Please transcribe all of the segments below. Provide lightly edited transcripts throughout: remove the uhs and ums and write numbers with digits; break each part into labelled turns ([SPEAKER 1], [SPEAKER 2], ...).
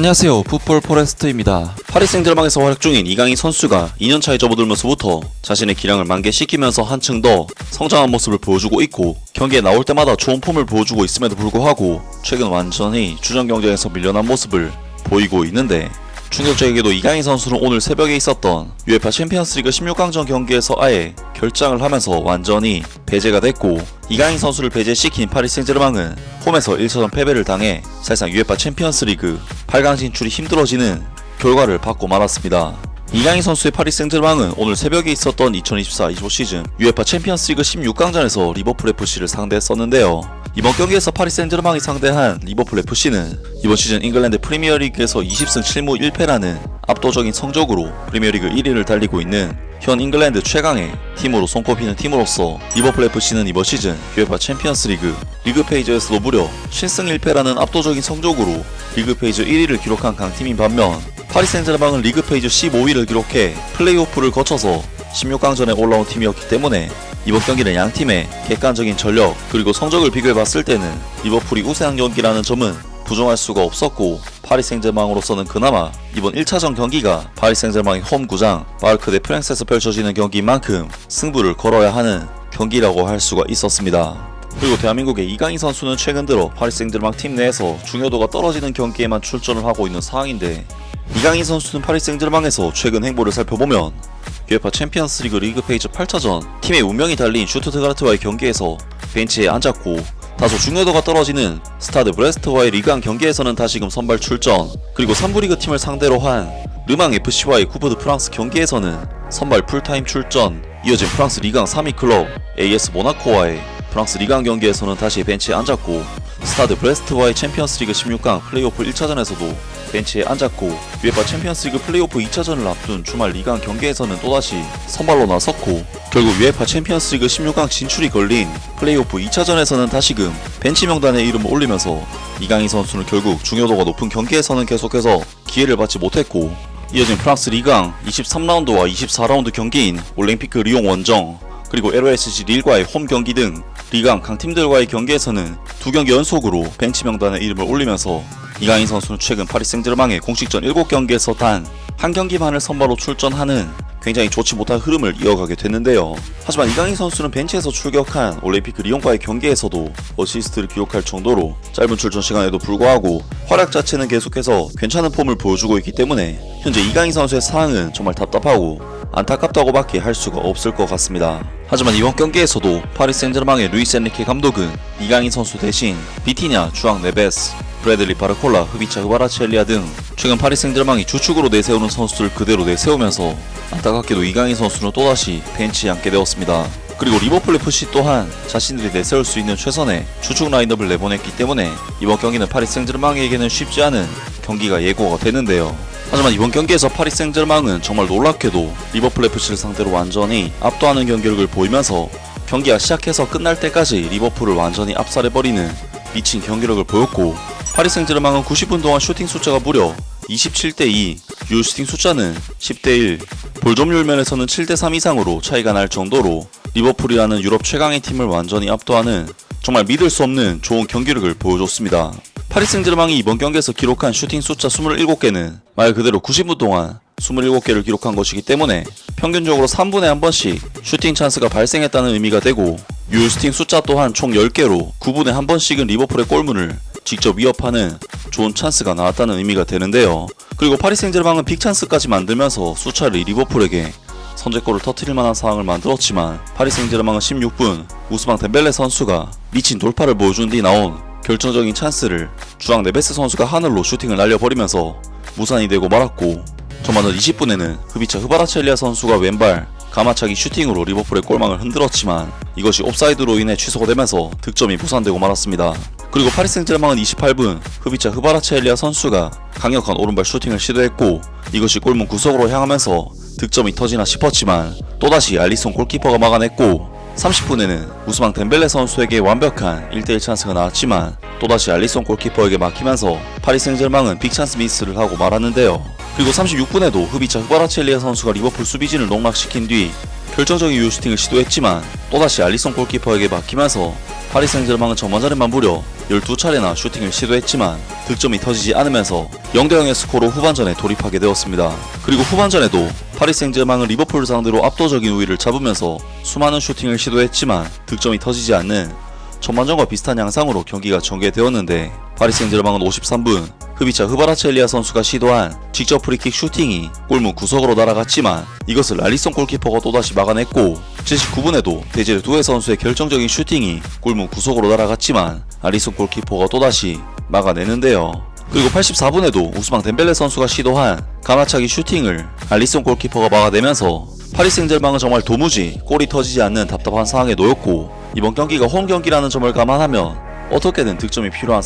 [SPEAKER 1] 안녕하세요, 풋볼 포레스트입니다. 파리 생제르맹에서 활약 중인 이강인 선수가 2년차에 접어들면서부터 자신의 기량을 만개시키면서 한층 더 성장한 모습을 보여주고 있고, 경기에 나올 때마다 좋은 폼을 보여주고 있음에도 불구하고 최근 완전히 주전 경쟁에서 밀려난 모습을 보이고 있는데, 충격적이게도 이강인 선수는 오늘 새벽에 있었던 UEFA 챔피언스리그 16강전 경기에서 아예 결장을 하면서 완전히 배제가 됐고, 이강인 선수를 배제시킨 파리 생제르맹은 홈에서 1차전 패배를 당해 사실상 UEFA 챔피언스리그 8강 진출이 힘들어지는 결과를 받고 말았습니다. 이강인 선수의 파리 생제르맹은 오늘 새벽에 있었던 2024-25 시즌 UEFA 챔피언스리그 16강전에서 리버풀 FC를 상대했었는데요. 이번 경기에서 파리 생제르맹이 상대한 리버풀 FC는 이번 시즌 잉글랜드 프리미어리그에서 20승 7무 1패라는 압도적인 성적으로 프리미어리그 1위를 달리고 있는 현 잉글랜드 최강의 팀으로 손꼽히는 팀으로서, 리버풀 FC는 이번 시즌 UEFA 챔피언스리그 리그 페이지에서도 무려 7승 1패라는 압도적인 성적으로 리그 페이지 1위를 기록한 강팀인 반면, 파리 생제르맹은 리그 페이지 15위를 기록해 플레이오프를 거쳐서 16강전에 올라온 팀이었기 때문에 이번 경기는 양팀의 객관적인 전력 그리고 성적을 비교해봤을 때는 리버풀이 우세한 경기라는 점은 부정할 수가 없었고, 파리 생제르맹으로서는 그나마 이번 1차전 경기가 파리 생제르맹의 홈 구장 파르크 데 프랑스에서 펼쳐지는 경기인 만큼 승부를 걸어야 하는 경기라고 할 수가 있었습니다. 그리고 대한민국의 이강인 선수는 최근 들어 파리 생제르맹 팀 내에서 중요도가 떨어지는 경기에만 출전을 하고 있는 상황인데, 이강인 선수는 파리 생제르맹에서 최근 행보를 살펴보면 UEFA 챔피언스리그 리그 페이지 8차전 팀의 운명이 달린 슈투트가르트와의 경기에서 벤치에 앉았고, 다소 중요도가 떨어지는 스타드 브레스트와의 리그안 경기에서는 다시금 선발 출전, 그리고 3부 리그 팀을 상대로 한 르망 FC와의 쿠프 드 프랑스 경기에서는 선발 풀타임 출전, 이어진 프랑스 리그안 3위 클럽 AS 모나코와의 프랑스 리그안 경기에서는 다시 벤치에 앉았고, 스타드 브레스트와의 챔피언스리그 16강 플레이오프 1차전에서도 벤치에 앉았고, UEFA 챔피언스리그 플레이오프 2차전을 앞둔 주말 리그안 경기에서는 또다시 선발로 나섰고, 결국 UEFA 챔피언스리그 16강 진출이 걸린 플레이오프 2차전에서는 다시금 벤치 명단에 이름을 올리면서 이강인 선수는 결국 중요도가 높은 경기에서는 계속해서 기회를 받지 못했고, 이어진 프랑스 리그안 23라운드와 24라운드 경기인 올림피크 리옹 원정 그리고 LOSC 릴과의 홈 경기 등 리강 강팀들과의 경기에서는 2경기 연속으로 벤치 명단에 이름을 올리면서 이강인 선수는 최근 파리 생제르맹의 공식전 7경기에서 단 한 경기만을 선발로 출전하는 굉장히 좋지 못한 흐름을 이어가게 됐는데요. 하지만 이강인 선수는 벤치에서 출격한 올림피크 리옹과의 경기에서도 어시스트를 기록할 정도로 짧은 출전 시간에도 불구하고 활약 자체는 계속해서 괜찮은 폼을 보여주고 있기 때문에 현재 이강인 선수의 상황은 정말 답답하고 안타깝다고밖에 할 수가 없을 것 같습니다. 하지만 이번 경기에서도 파리 생제르맹의 루이스 엔리케 감독은 이강인 선수 대신 비티냐, 주앙 네베스, 브래들리 바르콜라, 흐비차 흐바라치엘리아 등 최근 파리 생제르맹이 주축으로 내세우는 선수들 그대로 내세우면서 안타깝게도 이강인 선수는 또다시 벤치에 앉게 되었습니다. 그리고 리버풀 FC 또한 자신들이 내세울 수 있는 최선의 주축 라인업을 내보냈기 때문에 이번 경기는 파리 생제르맹에게는 쉽지 않은 경기가 예고가 되는데요. 하지만 이번 경기에서 파리 생제르맹은 정말 놀랍게도 리버풀 FC를 상대로 완전히 압도하는 경기력을 보이면서 경기가 시작해서 끝날 때까지 리버풀을 완전히 압살해버리는 미친 경기력을 보였고, 파리 생제르맹은 90분 동안 슈팅 숫자가 무려 27대2, 유효 슈팅 숫자는 10대1, 볼 점유율 면에서는 7대3 이상으로 차이가 날 정도로 리버풀이라는 유럽 최강의 팀을 완전히 압도하는 정말 믿을 수 없는 좋은 경기력을 보여줬습니다. 파리 생제르맹이 이번 경기에서 기록한 슈팅 숫자 27개는 말 그대로 90분 동안 27개를 기록한 것이기 때문에 평균적으로 3분에 한 번씩 슈팅 찬스가 발생했다는 의미가 되고, 유효 슈팅 숫자 또한 총 10개로 9분에 한 번씩은 리버풀의 골문을 직접 위협하는 좋은 찬스가 나왔다는 의미가 되는데요. 그리고 파리 생제르맹은 빅찬스까지 만들면서 수차례 리버풀에게 선제골을 터뜨릴 만한 상황을 만들었지만, 파리 생제르맹은 16분 우스망 덴벨레 선수가 미친 돌파를 보여준 뒤 나온 결정적인 찬스를 주앙 네베스 선수가 하늘로 슈팅을 날려버리면서 무산이 되고 말았고, 전반전 20분에는 흐비차 흐바라첼리아 선수가 왼발 가마차기 슈팅으로 리버풀의 골망을 흔들었지만 이것이 옵사이드로 인해 취소가 되면서 득점이 무산되고 말았습니다. 그리고 파리 생제르맹은 28분 흐비차 흐바라첼리아 선수가 강력한 오른발 슈팅을 시도했고, 이것이 골문 구석으로 향하면서 득점이 터지나 싶었지만 또다시 알리송 골키퍼가 막아냈고, 30분에는 우스망 덴벨레 선수에게 완벽한 1대1 찬스가 나왔지만 또다시 알리송 골키퍼에게 막히면서 파리 생제르맹은 빅찬스 미스를 하고 말았는데요. 그리고 36분에도 흐비차 흐바라첼리아 선수가 리버풀 수비진을 농락시킨 뒤 결정적인 유효 슈팅을 시도했지만 또다시 알리송 골키퍼에게 막히면서 파리 생제르맹은 전반전에만 무려 12차례나 슈팅을 시도했지만 득점이 터지지 않으면서 0대0의 스코어로 후반전에 돌입하게 되었습니다. 그리고 후반전에도 파리 생제르맹은 리버풀을 상대로 압도적인 우위를 잡으면서 수많은 슈팅을 시도했지만 득점이 터지지 않는 전반전과 비슷한 양상으로 경기가 전개되었는데, 파리 생제르맹은 53분 흡이차 흐바라첼리아 선수가 시도한 직접 프리킥 슈팅이 골문 구석으로 날아갔지만 이것을 알리송 골키퍼가 또다시 막아냈고, 79분에도 데제르 두에 선수의 결정적인 슈팅이 골문 구석으로 날아갔지만 알리송 골키퍼가 또다시 막아내는데요. 그리고 84분에도 우스망 덴벨레 선수가 시도한 가마차기 슈팅을 알리송 골키퍼가 막아내면서 파리 생제르맹은 정말 도무지 골이 터지지 않는 답답한 상황에 놓였고, 이번 경기가 홈 경기라는 점을 감안하면 어떻게든 득점이 필요한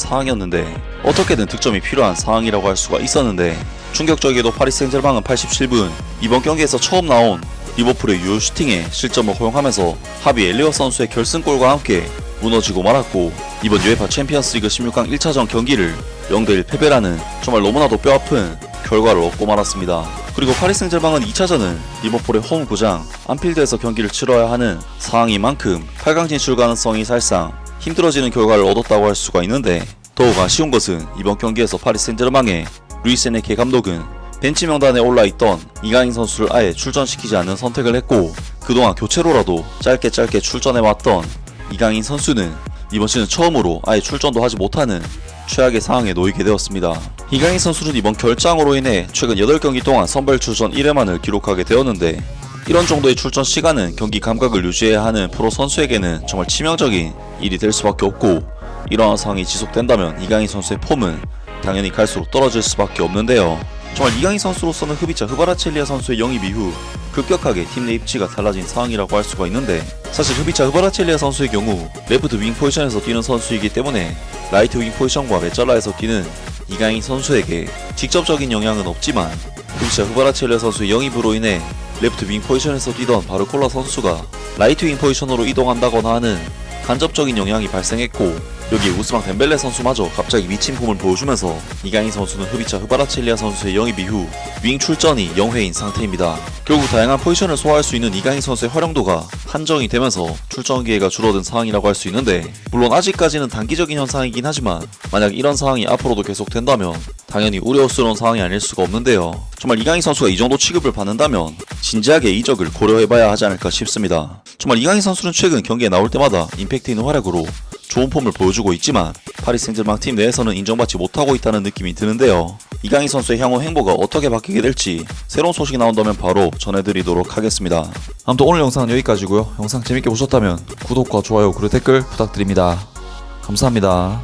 [SPEAKER 1] 상황이라고 할 수가 있었는데, 충격적이게도 파리 생제르맹은 87분 이번 경기에서 처음 나온 리버풀의 유효 슈팅에 실점을 허용하면서 하비 엘리엇 선수의 결승골과 함께 무너지고 말았고, 이번 UEFA 챔피언스리그 16강 1차전 경기를 0대1 패배라는 정말 너무나도 뼈아픈 결과를 얻고 말았습니다. 그리고 파리 생제르맹은 2차전은 리버풀의 홈 구장 안필드에서 경기를 치러야 하는 상황인 만큼 8강 진출 가능성이 살상 힘들어지는 결과를 얻었다고 할 수가 있는데, 더욱 아쉬운 것은 이번 경기에서 파리 생제르맹의 루이스 에네케 감독은 벤치 명단에 올라있던 이강인 선수를 아예 출전시키지 않는 선택을 했고, 그동안 교체로라도 짧게 출전해왔던 이강인 선수는 이번 시즌 처음으로 아예 출전도 하지 못하는 최악의 상황에 놓이게 되었습니다. 이강인 선수는 이번 결장으로 인해 최근 8경기 동안 선발 출전 1회만을 기록하게 되었는데, 이런 정도의 출전 시간은 경기 감각을 유지해야 하는 프로 선수에게는 정말 치명적인 일이 될 수밖에 없고, 이러한 상황이 지속된다면 이강인 선수의 폼은 당연히 갈수록 떨어질 수밖에 없는데요. 정말 이강인 선수로서는 흡이차 흐바라첼리아 선수의 영입 이후 급격하게 팀 내 입지가 달라진 상황이라고 할 수가 있는데, 사실 흡이차 흐바라첼리아 선수의 경우 레프트 윙 포지션에서 뛰는 선수이기 때문에 라이트 윙 포지션과 메잘라에서 뛰는 이강인 선수에게 직접적인 영향은 없지만, 흡이차 흐바라첼리아 선수의 영입으로 인해 레프트 윙 포지션에서 뛰던 바르콜라 선수가 라이트 윙 포지션으로 이동한다거나 하는 간접적인 영향이 발생했고, 여기에 우스망 덴벨레 선수마저 갑자기 미친 폼을 보여주면서 이강인 선수는 흡이차 흐바라첼리아 선수의 영입 이후 윙 출전이 0회인 상태입니다. 결국 다양한 포지션을 소화할 수 있는 이강인 선수의 활용도가 한정이 되면서 출전 기회가 줄어든 상황이라고 할 수 있는데, 물론 아직까지는 단기적인 현상이긴 하지만 만약 이런 상황이 앞으로도 계속된다면 당연히 우려스러운 상황이 아닐 수가 없는데요. 정말 이강인 선수가 이 정도 취급을 받는다면 진지하게 이적을 고려해봐야 하지 않을까 싶습니다. 정말 이강인 선수는 최근 경기에 나올 때마다 임팩트 있는 활약으로 좋은 폼을 보여주고 있지만 파리 생제르맹 팀 내에서는 인정받지 못하고 있다는 느낌이 드는데요. 이강인 선수의 향후 행보가 어떻게 바뀌게 될지 새로운 소식이 나온다면 바로 전해드리도록 하겠습니다. 아무튼 오늘 영상은 여기까지고요. 영상 재밌게 보셨다면 구독과 좋아요 그리고 댓글 부탁드립니다. 감사합니다.